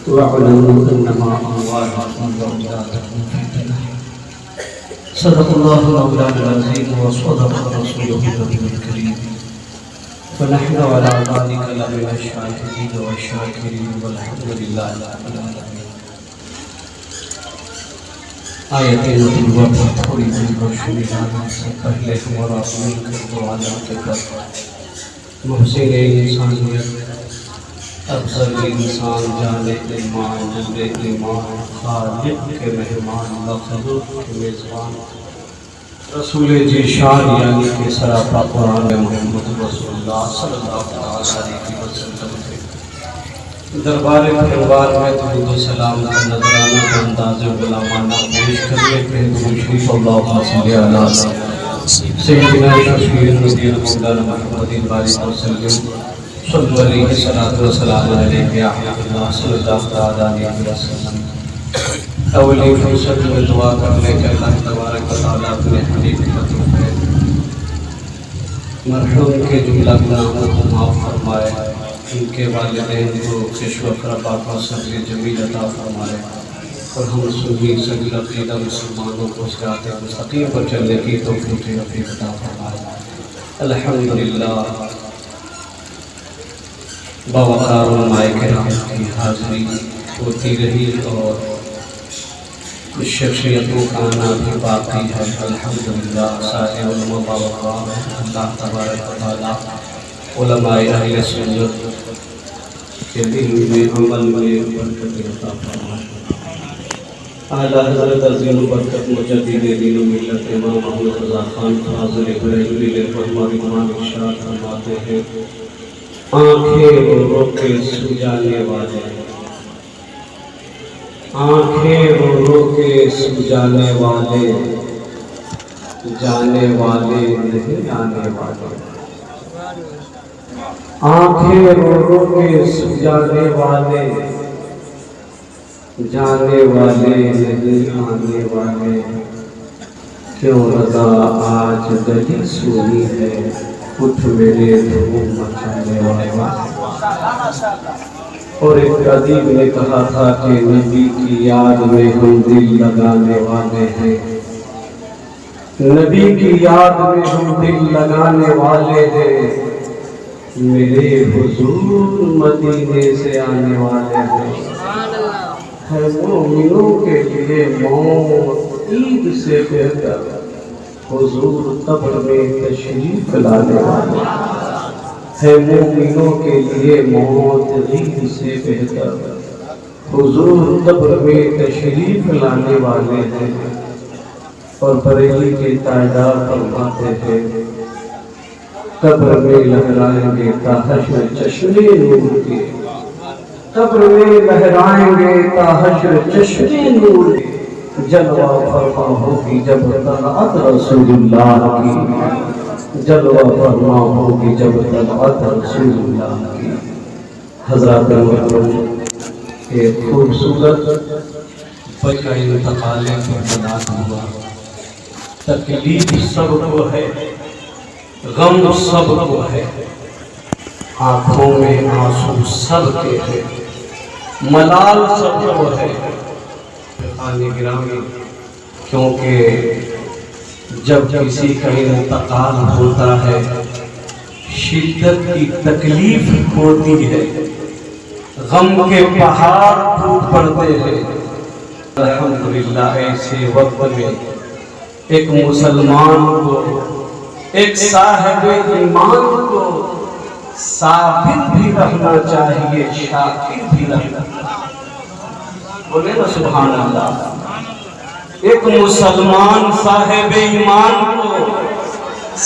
واعلموا انما اموالكم واولادكم فتنة. صدق الله مولانا العظيم وصدق رسوله النبي الكريم. ونحن على ذلك لمن الشاهدين والشاكرين والحمد لله رب العالمين. آیت نبوت پر تھوڑی سی روشنی ڈالنے سے پہلے ہمارا مل کر دعا کے کر محسن انسانیت افضل انسان جان ایمان نور ایمان خالق کے مہمان مخلوق کے میزبان رسول جیشان یعنی کہ سراپا قرآن محمد رسول اللہ صلی اللہ علیہ وسلم کے دربار پروار میں درود و سلام کا نظرانہ کا انداز غلامانہ پیش کرنے پہ درود شریف اللہم صلی علیہ سیدنا شفیع نذیر مولانا محمد بارک وسلم صلی علیہ وسلم علیہ یا حبیب اللہ صلی اللہ علیہ وسلم. اولی فرصت میں دعا کرنے کے اللہ تبارک و تعالیٰ اپنے حبیب کی مطلوب ہے مرحوم کے جملہ گناہوں کو معاف فرمائے، ان کے والدین کو کشو اقربا کا صبر جمیل عطا فرمائے اور ہم سنی سبیل عقیدہ مسلمانوں کو صراط مستقیم پر چلنے کی توفیق عطا فرمائے. الحمدللہ باوقار علماء کرام کی حاضری ہوتی رہی اور کچھ شخصیتوں کا آنا بھی باقی ہے. الحمدللہ سارے علماء باوقار ہیں. اللہ تبارک و تعالیٰ علماء اہل سنت کے دل میں عمل میں برکت عطا فرمائے. اعلیٰ حضرت عظیم برکت مجدد دین و ملت امام محمد رضا خان فاضل بریلوی رحمہ رضوان ارشاد فرماتے ہیں آنکھیں رو کے سو جانے والے، آنکھیں رو کے سو جانے والے، جانے والے نہیں آنے والے. آنکھیں رو کے سو جانے والے، جانے والے نہیں آنے والے. کیوں رضا آج گلی سونی ہے، اٹھ میرے دھوم مچانے والا. اور ایک ادیب نے کہا تھا کہ نبی کی یاد میں ہم دل لگانے والے ہیں، نبی کی یاد میں ہم دل لگانے والے ہیں. میرے حضور مدینے سے آنے والے ہیں. ہے مومنوں کے لیے موت عید سے بہتر، حضور قبر میں تشریف لانے والے. ہے مومنوں کے لیے موت عید سے بہتر، حضور قبر میں تشریف لانے والے ہیں. اور بریلی کے تاجدار فرماتے ہیں قبر میں لہرائیں گے تا حشر چشمے نور کے، قبر میں لہرائیں گے تا حشر چشمے نور کے. جلوہ فرما ہوگی جب طلعت رسول اللہ کی، جلوہ فرما ہوگی جب طلعت رسول اللہ کی. حضرات محترم ایک خوبصورت بچہ انتقال پر بنا ہوا. تکلیف سب کو ہے، غم سب کو ہے، آنکھوں میں آنسو سب کے ہے، ملال سب کو ہے. خانے گرامی کیونکہ جب کسی کا انتقال ہوتا ہے شدت کی تکلیف ہوتی ہے، غم کے پہاڑ ٹوٹ پڑتے ہیں. الحمدللہ ایسے وقت میں ایک مسلمان کو، ایک صاحب ایمان کو ثابت بھی رہنا چاہیے، شاکر بھی رہنا چاہیے. بولے نا سبحان اللہ. ایک مسلمان صاحب ایمان کو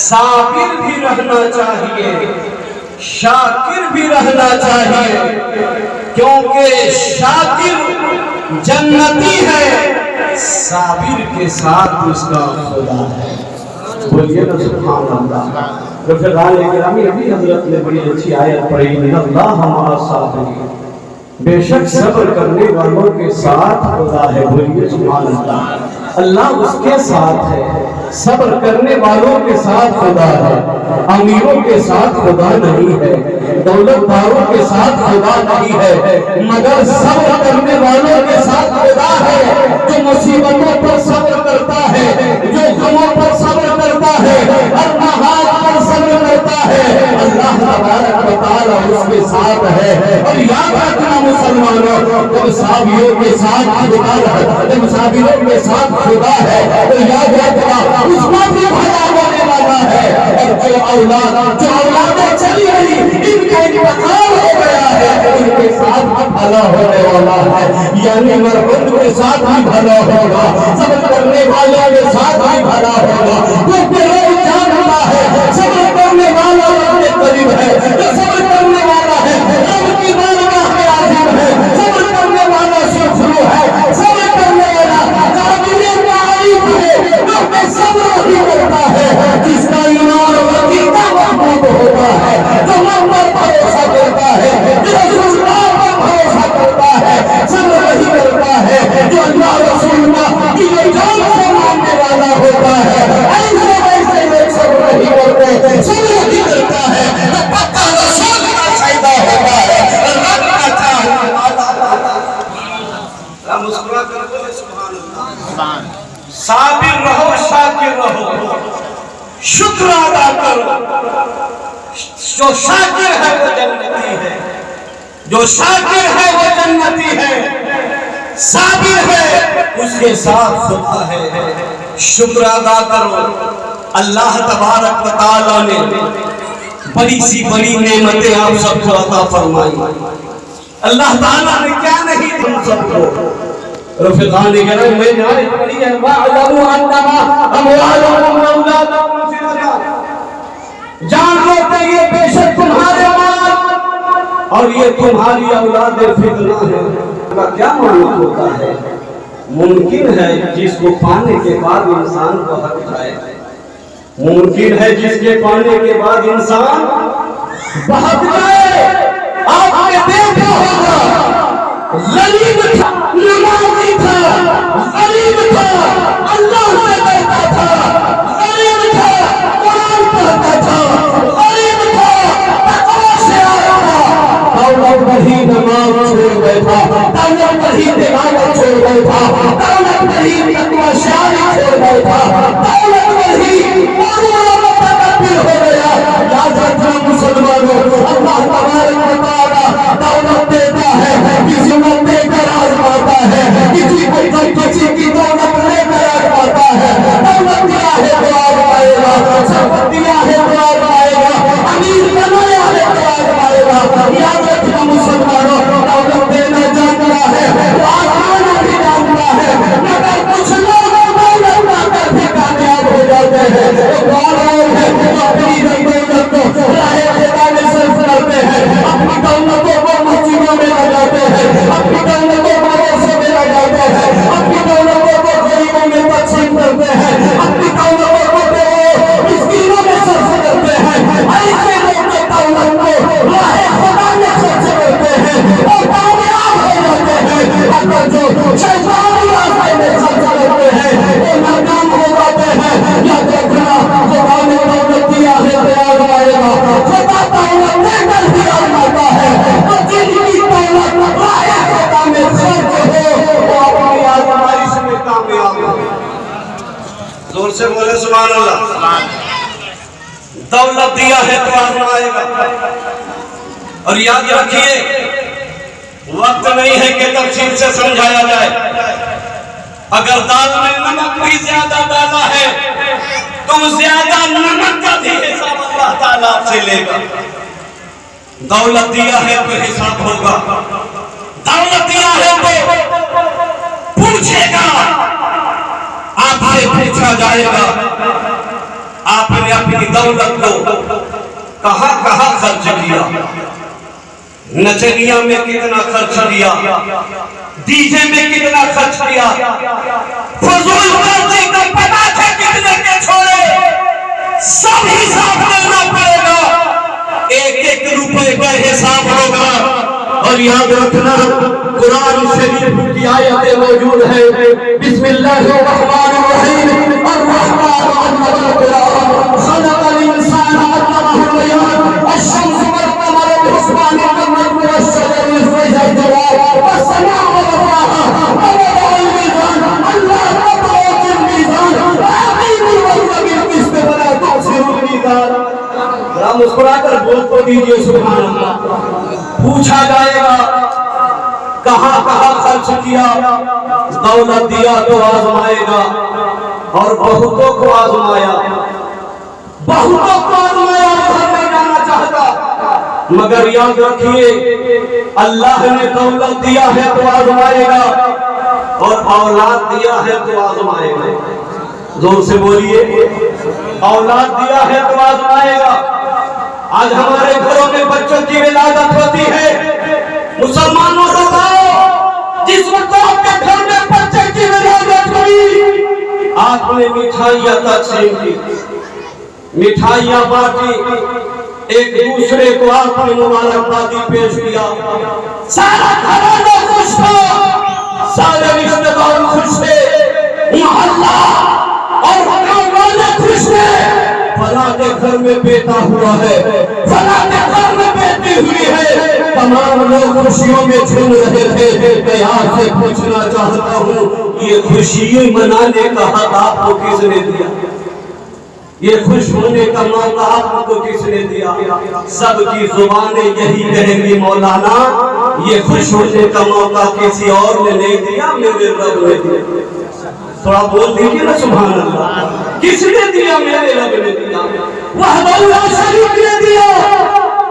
صابر بھی رہنا چاہیے، شاکر بھی رہنا چاہیے. کیونکہ شاکر جنتی ہے، صابر کے ساتھ اس کا خدا ہے. بولیے نا سبحان اللہ. رفقان اکرامی ابھی حضرت نے بڑی اچھی آیت پڑھی ان اللہ ہمارا صابرین، بے شک صبر کرنے والوں کے ساتھ خدا ہے. بولیے سبحان اللہ. اللہ اس کے ساتھ ہے، صبر کرنے والوں کے ساتھ خدا ہے. امیروں کے ساتھ خدا نہیں ہے، دولت داروں کے ساتھ خدا نہیں ہے، مگر صبر کرنے والوں کے ساتھ خدا ہے، جو مصیبتوں پر صبر کرتا ہے، جو غموں پر صبر کرتا ہے، المحال پر صبر کرتا ہے، اللہ تبارک و تعالیٰ اس کے ساتھ ہے۔ اور یاد رکھنا مسلمانوں، جب صحابیوں کے ساتھ خدا ہے، جب صحابیوں کے ساتھ خدا ہے تو یاد رکھنا اس میں بھی بھلا ہونے والا ہے۔ اور جو اولادیں چلی رہی ان کا انتقال ہو گیا ہے، ان کے ساتھ بھی بھلا ہونے والا ہے، یعنی مرحوم کے ساتھ بھی بھلا ہوگا، صبر کرنے والوں کے ساتھ بھی بھلا ہوگا، کیونکہ لوگ جانتا ہے صبر کرنے والا اپنے قریب ہے، جو صبر کرنے والا ہے رب کی بارگاہ میں عظیم ہے، صبر کرنے والا شکر ہے، صبر کرنے والا قابل تعریف ہے، کیونکہ صبر ہی کرتا ہے جس کا ایمان و عقیدہ محمود ہوتا ہے، جو رب پر بھروسہ کرتا ہے، جو رسول اللہ پر بھروسہ کرتا ہے، صبر وہی کرتا ہے جو اللہ رسول اللہ کی جان سے ماننے والا ہوتا ہے۔ ایسے ویسے لوگ صبر نہیں کرتے، صبر وہی کرتا ہے جو پکا رسول کا سائدہ ہوتا ہے، رب کا چاہنے والا ہوتا ہے۔ مسکرا کر بولے سبحان اللہ۔ صابر رہو، شاکر رہو، شکر ادا کرو، جو شاکر ہے وہ جنتی ہے، جو شاکر ہے وہ جنتی ہے، صابر ہے اس کے ساتھ خدا ہے۔ شکر ادا کرو، اللہ تبارک و تعالیٰ نے بڑی سی بڑی نعمتیں آپ سب کو عطا فرمائی۔ اللہ تعالیٰ نے کیا نہیں تم سب کو رفقان کرام میں نے آیت پڑھی ہے وَاعْلَمُوا أَنَّمَا أَمْوَالُكُمْ وَأَوْلَادُكُمْ فِتْنَةٌ، جان لو کہ یہ بے شک تمہارے مال اور یہ تمہاری اولاد فتنہ ہے۔ کا کیا معنی ہوتا ہے؟ ممکن ہے جس کو پانے کے بعد انسان کو حق جائے، ممکن ہے جس کے پانے کے بعد انسان بہت جائے۔ آپ نے دیکھا ہوگا غریب تھا، نمازی تھا، غریب تھا، اللہ سے ڈرتا تھا، غریب تھا، قرآن پڑھتا تھا، غریب تھا، تقویٰ سے آیا تھا، دولت نہیں نماز چھوڑ بیٹھا، دولت نہیں تلاوت چھوڑ بیٹھا، دولت نہیں تقویٰ شاعری چھوڑ بیٹھا، دولت نہیں قرآن متکبر ہو گیا۔ یاد رکھنا مسلمانوں، اللہ تبارک و تعالیٰ دولت دیتا ہے، کسی کو دے کر آزماتا ہے، کسی کو کسی کی دولت لے کر آزماتا ہے۔ دولت دیا ہے تو آزمائے گا، سب دیا ہے تو آزمائے گا، امیر بنایا ہے تو آزمائے گا۔ یاد رکھنا مسلمانوں، دولت دینا جانتا ہے، آزمانا بھی جانتا ہے، مگر کچھ لوگ دولت پا کر بھی کامیاب ہو جاتے ہیں۔ ایک اور ہے اپنی دولت کو راہ خدا میں صرف کرتے ہیں، اپنی دولتوں کو مسجدوں میں لگاتے ہیں، اپنی دولتوں کو مدرسوں میں لگاتے ہیں، اپنی دولتوں کو غریبوں میں تقسیم کرتے ہیں، اپنی دولتوں کو مسکینوں میں صرف کرتے ہیں۔ ایسے لوگ جو دولت کو راہ خدا میں صرف کرتے ہیں اور کامیاب ہو جاتے ہیں، اگر جو شیطانی راستے میں صرف کرتے ہیں وہ ناکام ہو جاتے ہیں۔ یاد رکھنا خدا نے دولت دیا ہے تو آزمائے گا، خدا دولت دے کر بھی آزماتا ہے، تو جن کی دولت راہ خدا میں صرف ہو وہ اپنی آزمائش میں کامیاب ہو۔ زور سے بولے سبحان اللہ۔ دولت دیا ہے تو آزمائے گا۔ اور یاد رکھیے وقت نہیں ہے کہ تفصیل سے سمجھایا جائے، اگر دال میں نمک بھی زیادہ ڈالا ہے تو زیادہ نمک کا بھی حساب اللہ تعالیٰ سے لے گا۔ دولت دیا ہے تو حساب ہوگا، دولت دیا ہے تو پوچھے گا، آپ سے پوچھا جائے گا آپ نے اپنی دولت کو کہاں کہاں خرچ کیا، نچنیا میں کتنا خرچ کیا، ڈی جے میں کتنا خرچ کیا، فضول خرچی کا پتہ تھا کتنے کے چھوڑے، سب حساب کرنا پڑے گا، ایک ایک روپے کا حساب ہوگا۔ اور یاد رکھنا قرآن شریف کی آیتیں موجود ہے، بسم اللہ الرحمن الرحیم، الرحمن علم القرآن خلق الانسان علمہ والسماء رفعها ووضع الميزان اللہ تطغوا في الميزان وأقيموا الوزن بالقسط ولا تخسروا الميزان. ذرا مسکرا کر بول تو دیجئے سبحان اللہ. پوچھا جائے گا کہاں کہاں خرچ کیا. دولت دیا تو آزمائے گا اور بہتوں کو آزمایا. بہتوں کو آزمایا گھر میں جانا چاہتا. مگر یاد رکھیے اللہ نے دولت دیا ہے تو آزمائے گا اور اولاد دیا ہے تو آزمائے گا. زور سے بولیے اولاد دیا ہے تو آزمائے گا. آج ہمارے گھروں میں بچوں کی ولادت ہوتی ہے. مسلمانوں بتاؤ جس وقت آپ کے گھر میں بچے کی ولادت ہوئی آپ نے مٹھائیاں تقسیم کی, مٹھائیاں بانٹی, ایک دوسرے کو آپ نے مبارکبادی پیش کیا. سارا گھرانہ خوش تھا, سارے رشتے دار خوش تھے, محلہ اور گاؤں والے خوش تھے. فلاں کے گھر میں بیٹا ہوا ہے, فلاں کے گھر میں بیٹی ہوئی ہے. تمام لوگ خوشیوں میں جھوم رہے تھے. میں آپ سے پوچھنا چاہتا ہوں یہ خوشی منانے کا حق آپ کو کس نے دیا؟ یہ خوش ہونے کا موقع آپ کو کس نے دیا؟ سب کی زبانیں یہی کہیں گی مولانا یہ خوش ہونے کا موقع کسی اور نے نہیں دیا, میرے رب نے دیا. تھوڑا بول دیجیے نا سبحان اللہ. کس نے دیا؟ میرے رب نے دیا. وحدہ لا شریک نے دیا.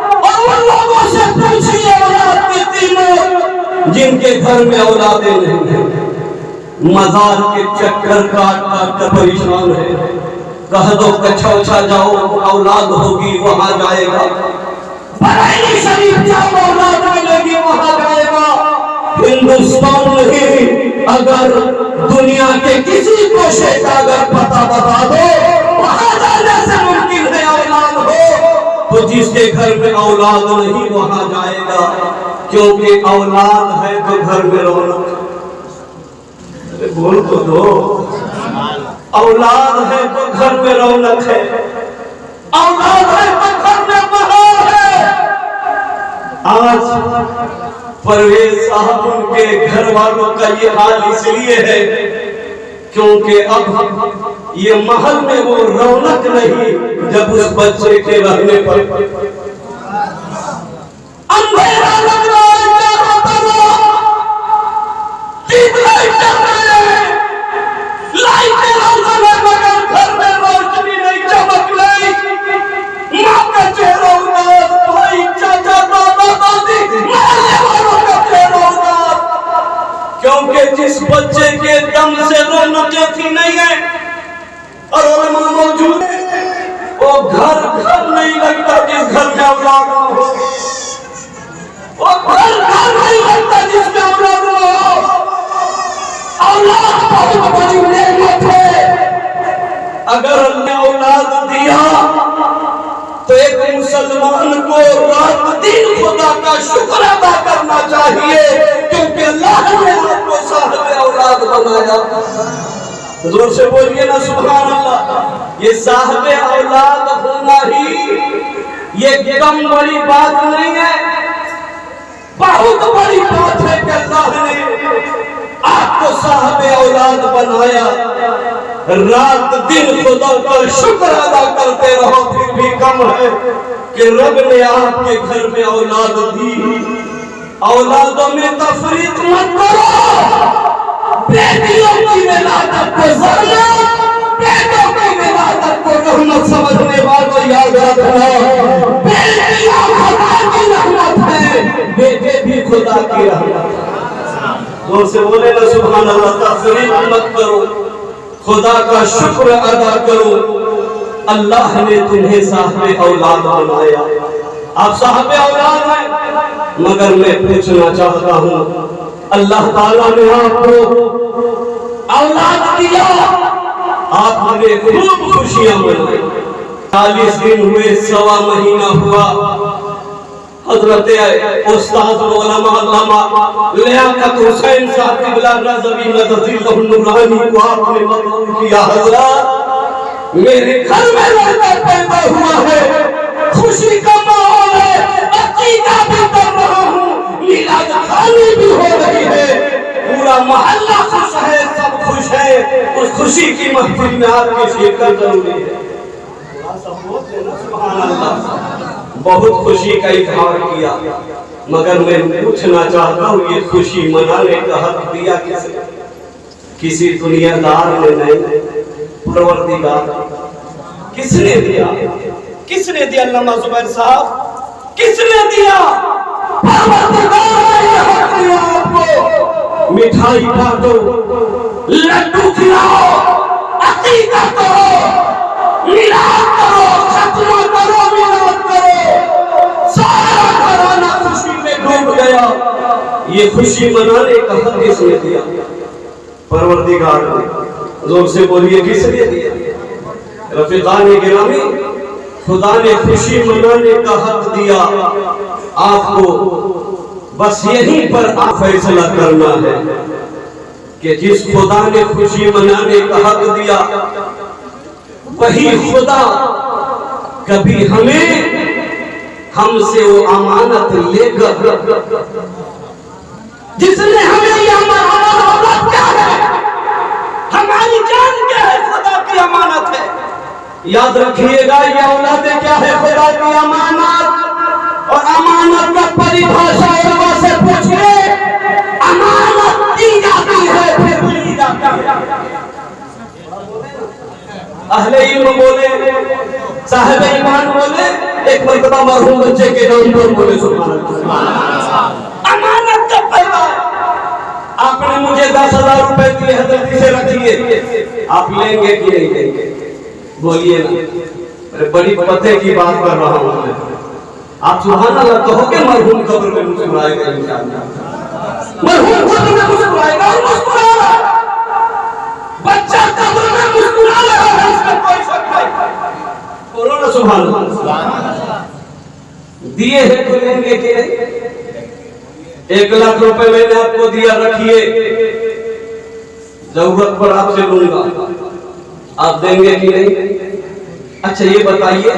اور ان لوگوں سے پوچھئے اولاد کی تینوں جن کے گھر میں اولادیں نہیں ہیں, مزار کے چکر کاٹ کاٹ کر پریشان ہے. کہہ دو کچھا اچھا جاؤ اولاد ہوگی وہاں جائے گا. بریلی شریف جاؤ اولاد ملے گی وہاں جائے گا. ہندوستان نہیں اگر دنیا کے کسی کوشے کا اگر پتہ بتا دو وہاں جانے سے ممکن ہے اولاد ہو. تو جس کے گھر میں اولاد نہیں وہاں جائے گا کیونکہ اولاد ہے تو گھر میں رونق. بول تو دو. اولاد ہے تو گھر میں رونق ہے, اولاد ہے تو گھر میں بہار ہے. آج پرویز صاحب ان کے گھر والوں کا یہ حال اس لیے ہے کیونکہ اب یہ محل میں وہ رونق نہیں جب اس بچے کے رہنے پر اندھیرا لگ رہا ہے, لائٹیں روشن ہے مگر گھر میں روشنی نہیں چمک رہی. ماں کا چہرہ اداس, بھائی چاچا دادا دادی محلے والوں کا چہرہ اداس. کیونکہ جس بچے کے دم سے رونقیں تھی نہیں ہے اور علماء موجود ہے وہ گھر گھر نہیں لگتا جس گھر میں اولاد ہو. وہ گھر گھر نہیں لگتا جس میں اولاد ہو. اولاد بہت بڑی نعمت ہے. اگر اللہ نے اولاد دیا تو ایک مسلمان کو رات دن خدا کا شکر ادا کرنا چاہیے کیونکہ اللہ نے آپ کو صاحب اولاد بنایا. زور سے بولیے نا سبحان اللہ. یہ صاحب اولاد ہونا ہی یہ کم بڑی بات نہیں ہے, بہت بڑی بات ہے کہ اللہ نے آپ کو صاحب اولاد بنایا. رات دن خدا کا شکر ادا کرتے رہو پھر بھی کم ہے کہ رب نے آپ کے گھر میں اولاد دی. اولادوں میں تفریق مت کرو. بیٹیوں کی ولادت کو ذلت, بیٹوں کی ولادت کو رحمت سمجھنے والوں یاد رکھنا. بیٹیاں خدا کی رحمت ہے, بیٹے بھی خدا کی رحمت. زور سے بولے نا سبحان اللہ. تفریق مت کرو, خدا کا شکر ادا کرو. اللہ نے تمہیں صاحب اولاد بنایا. آپ صاحب اولاد ہیں مگر میں پوچھنا چاہتا ہوں اللہ تعالیٰ نے آپ کو اولاد دیا, آپ نے خوب خوشیاں منائی. 40 دن ہوئے, 1.25 مہینہ ہوا. حضرت استاد علامہ علامہ لیاقت حسین صاحب قبلہ رضوی نذیر النورانی کو آپ نے مطلوب کیا, حضرت میرے گھر میں لڑکا پیدا ہوا ہے, خوشی کا ماحول ہے, عقیدہ بھی کر رہا ہوں, میلاد خانی بھی ہو خوشی کی محفل میں آپ کی شرکت ضروری ہے. سبحان اللہ. بہت خوشی کا اظہار کیا مگر میں پوچھنا چاہتا ہوں یہ خوشی منانے کا حق دیا کس نے؟ کسی دنیا دار نے نہیں، پروردگار. کس نے دیا؟ کس نے دیا؟ علامہ زبیر صاحب کس نے دیا؟ پروردگار نے حق دیا آپ کو. مٹھائی بانٹو، لڈو کھلاؤ، عقیدہ کرو، میلاد کرو، ختمہ کرو، میلاد کرو. سارا گھرانہ خوشی میں ڈوب گیا. یہ خوشی منانے کا حق کس نے دیا؟ پروردگار نے. زور سے بولیے کس نے دیا؟ رفیقان گرامی، خدا نے خوشی منانے کا حق دیا آپ کو. بس یہیں پر آپ فیصلہ کرنا ہے کہ جس خدا نے خوشی منانے کا حق دیا وہی خدا کبھی ہم سے وہ امانت لے کر، جس نے ہمیں یہ امانت کیا ہے، ہماری جان کیا ہے، خدا کی امانت ہے. یاد رکھیے گا یہ اولادیں کیا ہے، خدا کی امانت. اور امانت کا پریبھاشا علماء سے پوچھئے. امانت دی جاتی ہے پھر لی جاتی ہے. اہل علم بولے، صاحب ایمان بولے، ایک مرتبہ مرحوم بچے کے نام پر بولے سبحان اللہ. امانت کا پہلا آپ نے مجھے 10,000 روپے دیے، حضرت سے رکھیے، آپ لیں گے کہ نہیں لیں گے؟ بولیے نا. بڑی پتے کی بات کر رہا ہوں میں. آپ سبحان اللہ کہو کہ مرحوم قبر میں مسکرائے گا انشاءاللہ. مرحوم قبر میں مسکرائے گا، مسکرا رہا ہے. بچہ قبر میں مسکرا رہا ہے، اس میں کوئی شک نہیں. بولو نا سبحان اللہ. دیے ہیں تو لیں گے کہ نہیں؟ 1,00,000 روپے میں نے آپ کو دیا، رکھیے، ضرورت پر آپ سے لوں گا، آپ دیں گے کہ نہیں؟ اچھا یہ بتائیے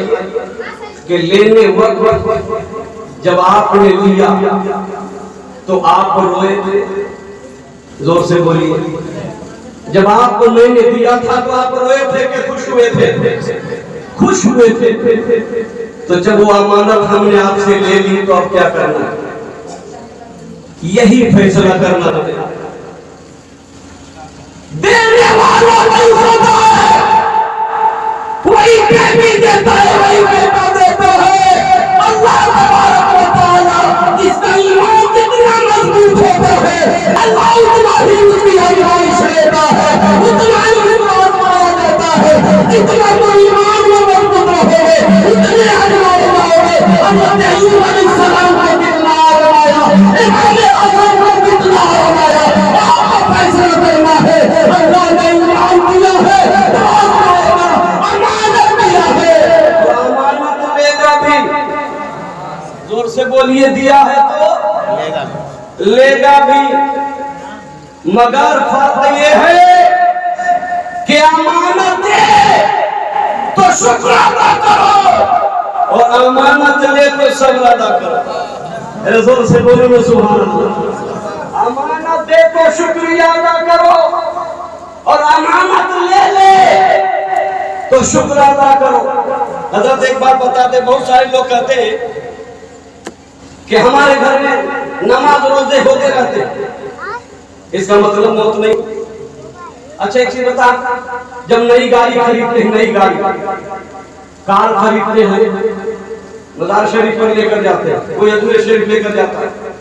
کہ لینے وقت جب آپ نے لیا تو آپ روئے تھے؟ زور سے بولیے. جب آپ کو میں نے دیا تھا تو آپ روئے تھے کہ خوش ہوئے تھے؟ خوش ہوئے تھے. تو جب وہ امانت ہم نے آپ سے لے لی تو اب کیا کرنا ہے؟ یہی فیصلہ کرنا ہے. دینے والا نہیں ہوتا ہے، وہی بھی دیتا ہے، وہی بیٹا دیتا ہے. اللہ تبارک و تعالیٰ جس کا ایمان جتنا مضبوط ہوتا ہے اللہ اتنا ہی اس کی آزمائش لیتا ہے، اتنا ہی امتحان بنا دیتا ہے. جتنا تو ایمان میں مضبوط رہے اتنے آزمائش آئے. حضرت ایوب علیہ السلام کو کتنا آزمایا، امام اعظم کو کتنا آزمایا. آپ کا فیصلہ کرنا ہے. اللہ نے ایمان دیا ہے، زور سے بولیے، دیا ہے تو لے گا بھی. مگر فرق یہ ہے کہ امانت دے تو شکر ادا کرو اور امانت لے تو صبر ادا کرو. زور سے بولو نا سبحان اللہ. امانت دے تو شکریہ ادا کرو اور امانت لے تو شکر ادا کرو. حضرت ایک بات بتاتے، بہت سارے لوگ کہتے ہیں کہ ہمارے گھر میں نماز روزے ہوتے رہتے، اس کا مطلب موت نہیں. اچھا ایک چیز بتا، جب نئی گاڑی خریدتے ہیں، نئی گاڑی کار خریدتے ہیں، مزار شریف پر لے کر جاتے ہیں، کوئی ادھورے شریف لے کر جاتا ہے،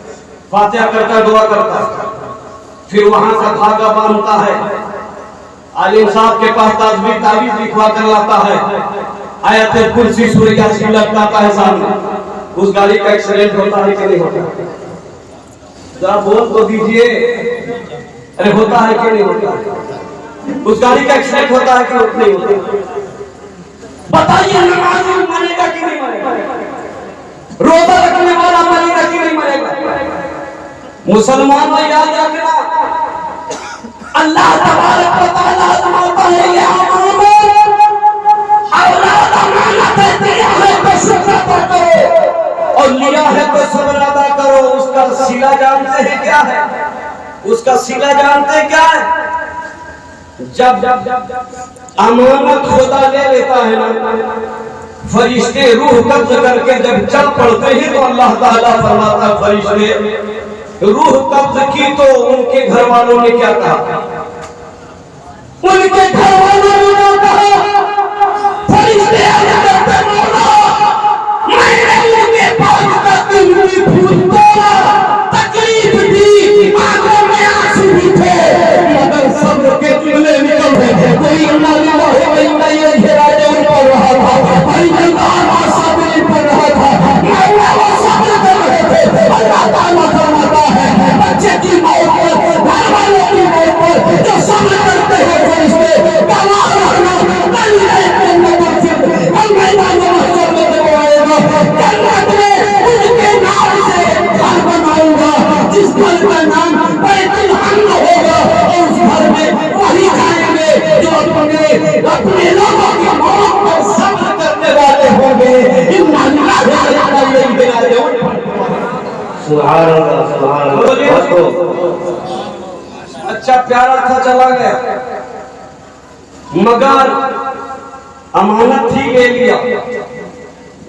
فاتحہ کرتا ہے، دعا کرتا ہے، پھر وہاں کا دھاگا باندھتا ہے، عالم صاحب کے پاس تعویذ لکھوا کر لاتا ہے، آیت کرسی سورہ یاسین لٹکاتا ہے سامنے. اس گاڑی کا ایکسیڈنٹ ہوتا ہے کہ نہیں ہوتا؟ ذرا بول تو دیجئے، ارے ہوتا ہے کہ نہیں ہوتا؟ اس گاڑی کا ایکسیڈنٹ ہوتا ہے کہ نہیں ہوتا؟ بتائیے نمازی مرے گا کہ نہیں مرے گا؟ روزہ رکھنے والا مرے گا کہ نہیں مرے گا؟ مسلمان میں یاد رکھنا، اللہ تبارک و تعالیٰ فرماتا ہے یہ امانت، اولاد امانت ہے، دیا ہے تو شکر ادا کرو اور لیا ہے تو صبر ادا کرو. اس کا صلہ جانتے ہیں کیا ہے؟ اس کا صلہ جانتے کیا ہے؟ جب امانت خدا لے لیتا ہے نا، فرشتے روح قبض کر کے جب چل پڑتے ہیں تو اللہ تعالیٰ فرماتا ہے فرشتے روح قبض کی تو ان کے گھر والوں نے کیا کہا؟ ان کے گھر والوں نے کیا کہا؟ فرشتے کرتے مولا میں نے ان کے پاس تک انگلی پھوٹ توڑا، تکلیف دی، آنکھوں میں آنسو بھی تھے، مگر صبر کے جملے نکل رہے تھے۔ کوئی اللہ للہ و انا الیہ راجعون پڑھ رہا تھا، کوئی اللہ صابر پڑھ رہا تھا، مولا وہ صبر کر رہے تھے۔ اللہ تعالیٰ فرماتا ہے بچے کی موت پر، گھر والوں کی موت پر جو صبر کرتے ہیں فرشتے گواہ رہنا کل جنت کل میدان محشر میں جب آئے گا جنت میں ان کے نام سے گھر بناؤں گا جس گھر کا نام بیت الحمد ہوگا، اور اس گھر میں وہی جائیں گے جو اپنے لوگوں کی موت پر صبر کرنے والے ہوں گے۔ انا للہ و انا الیہ راجعون۔ سبحان اللہ سبحان اللہ۔ اچھا پیارا تھا چلا گیا، مگر امانت ہی لے لیا۔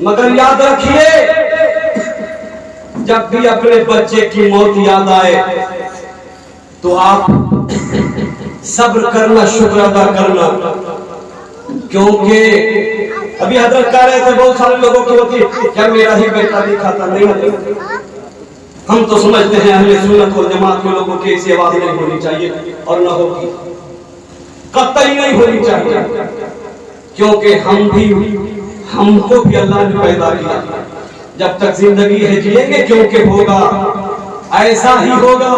مگر یاد رکھیے جب بھی اپنے بچے کی موت یاد آئے تو آپ صبر کرنا، شکر ادا کرنا، کیونکہ ابھی حضرت کہہ رہے تھے بہت سارے لوگوں کی ہوتی ہے کیا میرا ہی بیٹا دکھا تھا، نہیں ہوتی۔ ہم تو سمجھتے ہیں اہل سنت والجماعت کے لوگوں کی ایسی آواز نہیں ہونی چاہیے اور نہ ہوگی، قطعی نہیں ہونی چاہیے، کیونکہ ہم کو بھی اللہ نے پیدا کیا، جب تک زندگی ہے جئیں گے، کیونکہ ہوگا ایسا ہی ہوگا،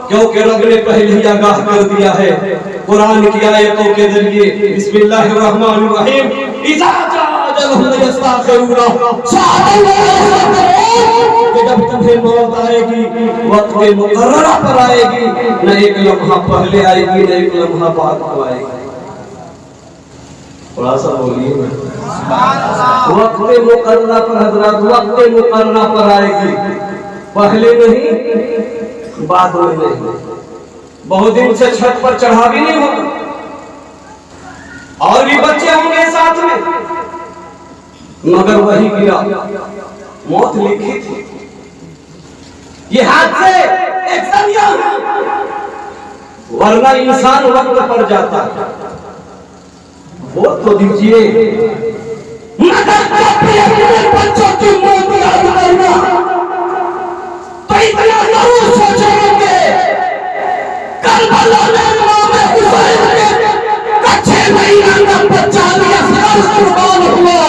کیونکہ رب نے پہلے ہی آگاہ کر دیا ہے قرآن کی آیتوں کے ذریعے۔ بسم اللہ الرحمن الرحیم، اذا جاء اجلهم یستاخرون کہ جب تمہیں موت آئے گی وقت مقررہ پر آئے گی، نہ ایک لمحہ پہلے آئے گی نہ ایک لمحہ بعد کو آئے گی۔ تھوڑا سا بولیے وقت مقررہ پر حضرات، وقت مقررہ پر آئے گی، پہلے نہیں بعد میں نہیں۔ بہت دن سے چھت پر چڑھا بھی نہیں ہوگا، اور بھی بچے ہوں گے ساتھ میں، مگر وہی گرا، موت لکھی تھی۔ یہ حادثے ایک ثانیہ ہے، ورنہ انسان وقت پر جاتا ہے۔ وہ تو دیجئے مگر جب بھی اپنے بچوں کی موت یاد کرنا تو اتنا ضرور سوچیں گے کربلا میں امام حسین کا 6 مہینہ کا بچہ قربان ہوا،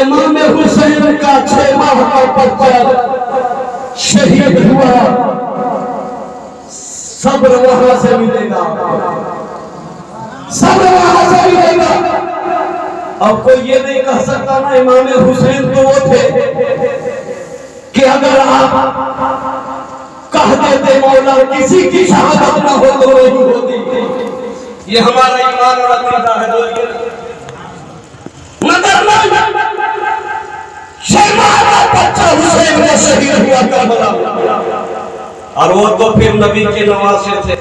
امام حسین کا 6 ماہ کا بچہ شہید ہوا۔ صبر وہاں سے ملے گا، صبر وہاں سے ملے گا۔ اب کوئی یہ نہیں کہہ سکتا نا امام حسین تو وہ تھے کہ اگر آپ کہہ دیتے مولا کسی کی شہادت نہ ہو تو نہیں ہوتی۔ یہ ہمارا ایمان اور عقیدہ ہے، مگر شہزادہ بچہ حسین وہ شہید ہوا کربلا میں، اور وہ تو پھر نبی کے نواسے تھے۔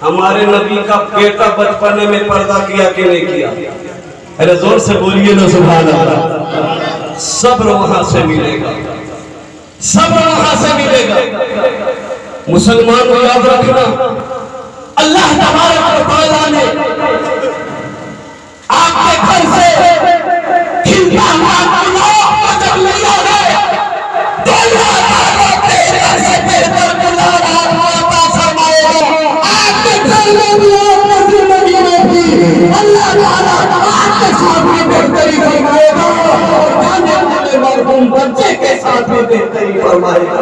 ہمارے نبی کا بیٹا بچپنے میں پردہ کیا کہ نہیں کیا؟ ارے زور سے بولیے نا سبحان اللہ۔ صبر وہاں سے ملے گا، صبر وہاں سے ملے گا۔ مسلمان کو یاد رکھنا، اللہ تبارک و تعالیٰ نے آپ کے گھر سے کھلتا ہوا گناہ جب لیا ہے تو اللہ بہتر سے بہتر گناہ عطا فرمائے گا۔ آپ کے گھر میں بھی آپ کی زندگی میں بھی اللہ تعالیٰ آپ کے ساتھ بھی بہتری فرمائے گا، اور جانے والے مرحوم بچے کے ساتھ بھی بہتری فرمائے گا۔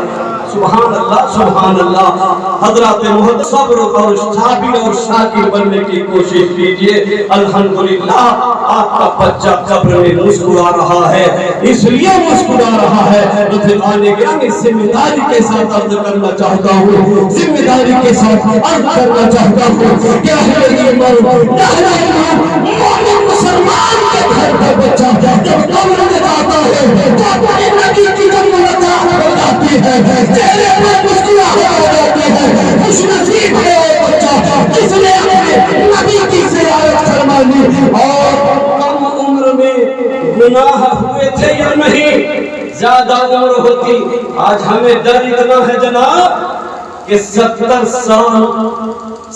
سبحان اللہ سبحان اللہ۔ حضرات محمد صبر اور صابر اور شاکر بننے کی کوشش کیجئے۔ الحمدللہ آپ کا بچہ قبر میں مسکرا رہا ہے، اس لیے مسکرا رہا ہے رفیقان گرامی ذمہ داری کے ساتھ عرض کرنا چاہتا ہوں، ذمہ داری کے ساتھ عرض کرنا چاہتا ہوں کہ اہل ایمان مومن مسلمان کے گھر کا بچہ جب قبر میں جاتا ہے تو اپنے نبی کی جب ملاقات ہو جاتی ہے، چہرے پر مسکراہٹ ہو جاتی ہے، خوش نصیب ہے وہ بچہ تھے یا نہیں زیادہ عمر ہوتی. آج ہمیں ڈر اتنا ہے جناب کہ 70 سال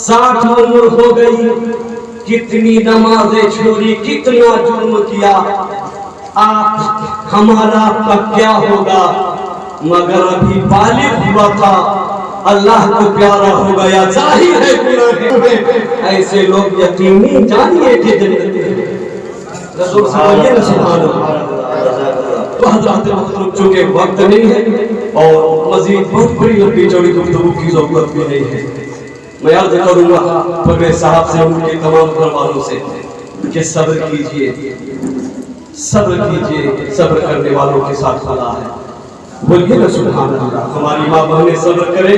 60 عمر ہو گئی, کتنی نمازیں چھوڑی, کتنا جرم کیا, ہمارا آپ کا کیا ہوگا؟ مگر ابھی بالغ ہوا تھا, اللہ کو پیارا ہو گیا, ظاہر ہے گناہ ہے. ایسے لوگ یقینی جانیے کہ جنت ہے. رسول صلی اللہ علیہ وسلم. تو حضرات محترم چونکہ وقت نہیں ہے اور مزید بہت بڑی لمبی چوڑی گفتگو کی ضرورت بھی نہیں ہے, میں عرض کروں گا پرویز صاحب سے, ان کے تمام گھر والوں سے کہ صبر کیجئے, صبر کیجئے, صبر کرنے والوں کے ساتھ خدا ہے. بولیے نا سبحان اللہ. ہماری ماں بہنیں صبر کرے,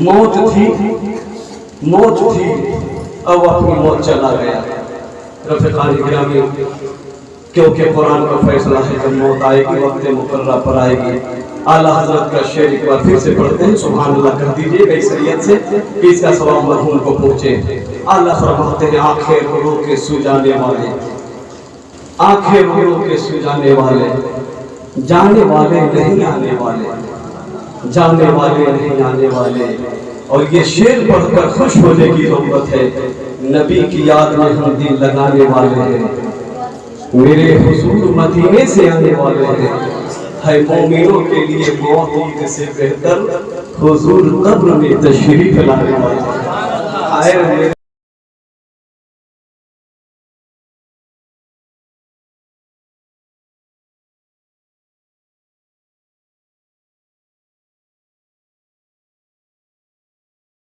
موت تھی, موت تھی, اب اپنی موت چلا گیا. رفقان گرامی, کیونکہ قرآن کا فیصلہ ہے جب موت آئے گی وقت مقررہ پر آئے گی. اعلیٰ حضرت کا شعر ایک بار پھر سے پڑھتے ہیں, سبحان اللہ کر دیجئے بیسریت سے کہ اس کا ثواب مرحوم کو پہنچے. اعلیٰ فرماتے ہیں آنکھیں رو رو کے سو جانے والے, آنکھیں رو رو کے سو جانے والے, جانے والے نہیں آنے والے, جانے والے نہیں آنے والے. اور یہ شعر پڑھ کر خوش ہونے کی ضرورت ہے. نبی کی یاد میں ہم دل لگانے والے ہیں, میرے حضور مدینے سے آنے والے ہیں. ہے مومنوں کے لیے موت عید سے بہتر, حضور قبر میں تشریف لانے والے ہیں.